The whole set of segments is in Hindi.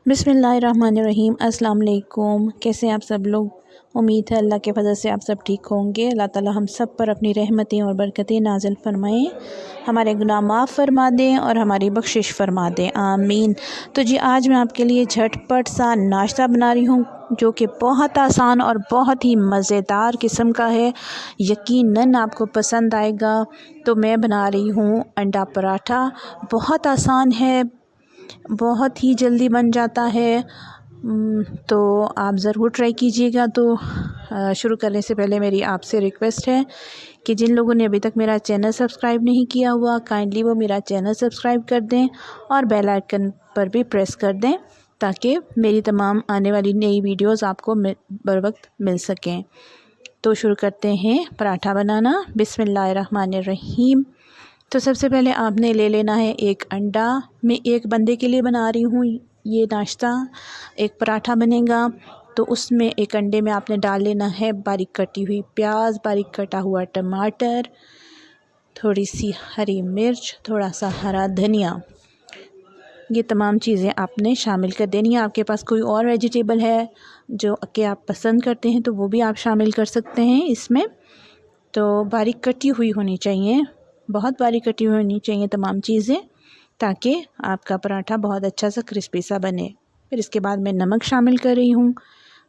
बिस्मिल्लाहिर्रहमानिर्रहीम। अस्सलाम वालेकुम। कैसे हैं आप सब लोग? उम्मीद है अल्लाह के फजल से आप सब ठीक होंगे। अल्लाह ताला हम सब पर अपनी रहमतें और बरकतें नाज़िल फरमाएँ, हमारे गुनाह माफ़ फरमा दें और हमारी बख्शिश फरमा दें, आमीन। तो जी आज मैं आपके लिए झटपट सा नाश्ता बना रही हूँ जो कि बहुत आसान और बहुत ही मज़ेदार किस्म का है। यकीनन आपको पसंद आएगा। तो मैं बना रही हूँ अंडा पराठा। बहुत आसान है, बहुत ही जल्दी बन जाता है। तो आप ज़रूर ट्राई कीजिएगा। तो शुरू करने से पहले मेरी आपसे रिक्वेस्ट है कि जिन लोगों ने अभी तक मेरा चैनल सब्सक्राइब नहीं किया हुआ, काइंडली वो मेरा चैनल सब्सक्राइब कर दें और बेल आइकन पर भी प्रेस कर दें ताकि मेरी तमाम आने वाली नई वीडियोस आपको बर वक्त मिल सकें। तो शुरू करते हैं पराठा बनाना। बिस्मिल्लाहिर्रहमानिर्रहीम। तो सबसे पहले आपने ले लेना है एक अंडा। मैं एक बंदे के लिए बना रही हूँ ये नाश्ता, एक पराठा बनेगा। तो उसमें एक अंडे में आपने डाल लेना है बारीक कटी हुई प्याज, बारीक कटा हुआ टमाटर, थोड़ी सी हरी मिर्च, थोड़ा सा हरा धनिया। ये तमाम चीज़ें आपने शामिल कर देनी है। आपके पास कोई और वेजिटेबल है जो कि आप पसंद करते हैं तो वो भी आप शामिल कर सकते हैं इसमें। तो बारीक कटी हुई होनी चाहिए, बहुत बारीक कटी हुई होनी चाहिए तमाम चीज़ें, ताकि आपका पराठा बहुत अच्छा सा क्रिस्पी सा बने। फिर इसके बाद मैं नमक शामिल कर रही हूँ।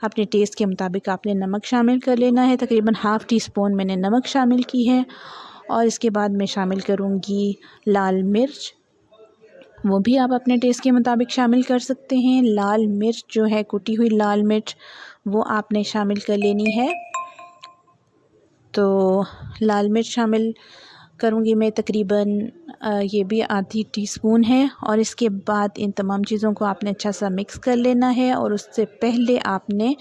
अपने टेस्ट के मुताबिक आपने नमक शामिल कर लेना है। तकरीबन हाफ़ टी स्पून मैंने नमक शामिल की है। और इसके बाद मैं शामिल करूँगी लाल मिर्च, वो भी आप अपने टेस्ट के मुताबिक शामिल कर सकते हैं। लाल मिर्च जो है, कुटी हुई लाल मिर्च, वो आपने शामिल कर लेनी है। तो लाल मिर्च शामिल करूँगी मैं तकरीबन ये भी आधी टीस्पून है। और इसके बाद इन तमाम चीज़ों को आपने अच्छा सा मिक्स कर लेना है। और उससे पहले आपने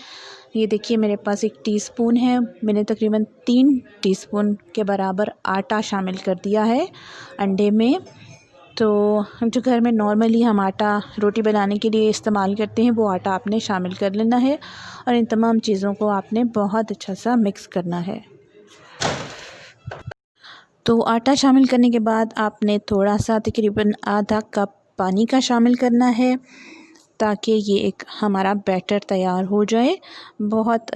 ये देखिए मेरे पास एक टीस्पून है, मैंने तकरीबन 3 टीस्पून के बराबर आटा शामिल कर दिया है अंडे में। तो जो घर में नॉर्मली हम आटा रोटी बनाने के लिए इस्तेमाल करते हैं वो आटा आपने शामिल कर लेना है। और इन तमाम चीज़ों को आपने बहुत अच्छा सा मिक्स करना है। तो आटा शामिल करने के बाद आपने थोड़ा सा तकरीबन आधा कप पानी का शामिल करना है ताकि ये एक हमारा बैटर तैयार हो जाए। बहुत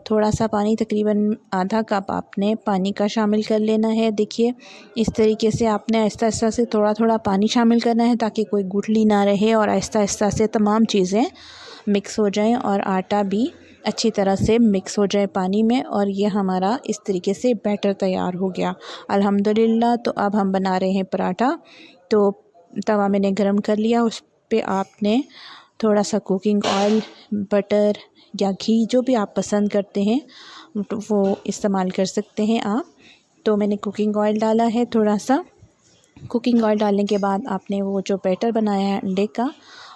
थोड़ा सा पानी, तकरीबन आधा कप आपने पानी का शामिल कर लेना है। देखिए इस तरीके से आपने आहिस्ता आहिस्ता से थोड़ा थोड़ा पानी शामिल करना है ताकि कोई गुठली ना रहे और आहिस्ता आहिस्ता से तमाम चीज़ें मिक्स हो जाएं और आटा भी अच्छी तरह से मिक्स हो जाए पानी में। और ये हमारा इस तरीके से बैटर तैयार हो गया अल्हम्दुलिल्लाह। तो अब हम बना रहे हैं पराठा। तो तवा मैंने गरम कर लिया, उस पे आपने थोड़ा सा कुकिंग ऑयल, बटर या घी जो भी आप पसंद करते हैं वो इस्तेमाल कर सकते हैं आप। तो मैंने कुकिंग ऑयल डाला है थोड़ा सा। कुकिंग ऑयल डालने के बाद आपने वो जो बैटर बनाया है अंडे का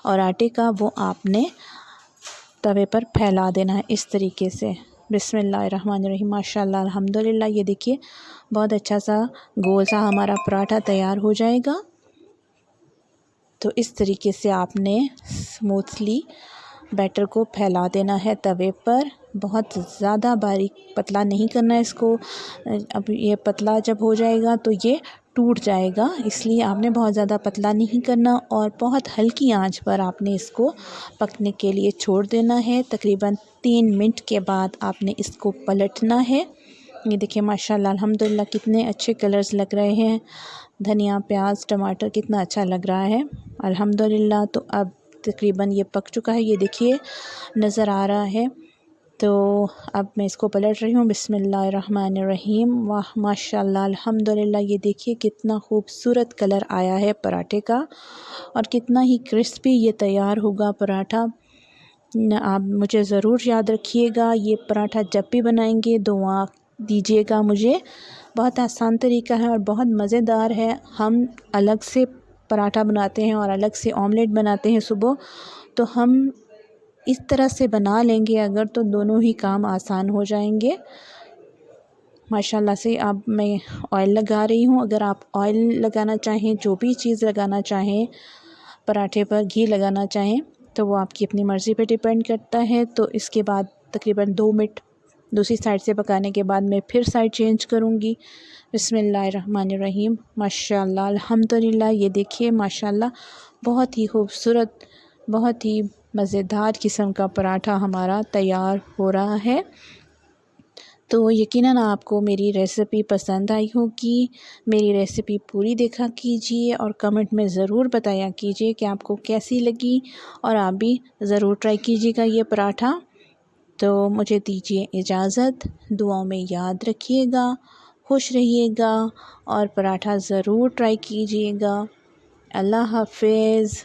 और आटे का, वो आपने तवे पर फैला देना है इस तरीके से। बिस्मिल्लाहिर्रहमानिर्रहीम। माशाल्लाह अल्हम्दुलिल्लाह। ये देखिए बहुत अच्छा सा गोल सा हमारा पराठा तैयार हो जाएगा। तो इस तरीके से आपने स्मूथली बैटर को फैला देना है तवे पर। बहुत ज़्यादा बारीक पतला नहीं करना है इसको। अब ये पतला जब हो जाएगा तो ये टूट जाएगा, इसलिए आपने बहुत ज़्यादा पतला नहीं करना और बहुत हल्की आंच पर आपने इसको पकने के लिए छोड़ देना है। तकरीबन 3 मिनट के बाद आपने इसको पलटना है। ये देखिए माशाल्लाह अल्हम्दुलिल्लाह कितने अच्छे कलर्स लग रहे हैं। धनिया, प्याज, टमाटर कितना अच्छा लग रहा है अल्हम्दुलिल्लाह। तो अब तकरीबन ये पक चुका है, ये देखिए नज़र आ रहा है। तो अब मैं इसको पलट रही हूँ। बिस्मिल्लाहिर्रहमानिर्रहीम। वाह माशाल्लाह अल्हम्दुलिल्लाह। ये देखिए कितना खूबसूरत कलर आया है पराठे का और कितना ही क्रिस्पी ये तैयार होगा पराठा। आप मुझे ज़रूर याद रखिएगा, ये पराठा जब भी बनाएंगे दुआ दीजिएगा मुझे। बहुत आसान तरीका है और बहुत मज़ेदार है। हम अलग से पराठा बनाते हैं और अलग से ऑमलेट बनाते हैं सुबह, तो हम इस तरह से बना लेंगे अगर तो दोनों ही काम आसान हो जाएंगे माशाल्लाह से। अब मैं ऑयल लगा रही हूँ। अगर आप ऑयल लगाना चाहें, जो भी चीज़ लगाना चाहें पराठे पर, घी लगाना चाहें तो वो आपकी अपनी मर्ज़ी पे डिपेंड करता है। तो इसके बाद तकरीबन 2 मिनट दूसरी साइड से पकाने के बाद मैं फिर साइड चेंज करूँगी। बिस्मिल्लाहिर्रहमानिर्रहीम। माशाल्लाह अल्हम्दुलिल्लाह। ये देखिए माशाल्लाह बहुत ही खूबसूरत, बहुत ही मज़ेदार किस्म का पराठा हमारा तैयार हो रहा है। तो यकीनन आपको मेरी रेसिपी पसंद आई होगी। मेरी रेसिपी पूरी देखा कीजिए और कमेंट में ज़रूर बताया कीजिए कि आपको कैसी लगी, और आप भी ज़रूर ट्राई कीजिएगा ये पराठा। तो मुझे दीजिए इजाज़त, दुआओं में याद रखिएगा, खुश रहिएगा और पराठा ज़रूर ट्राई कीजिएगा। अल्लाह हाफ़िज़।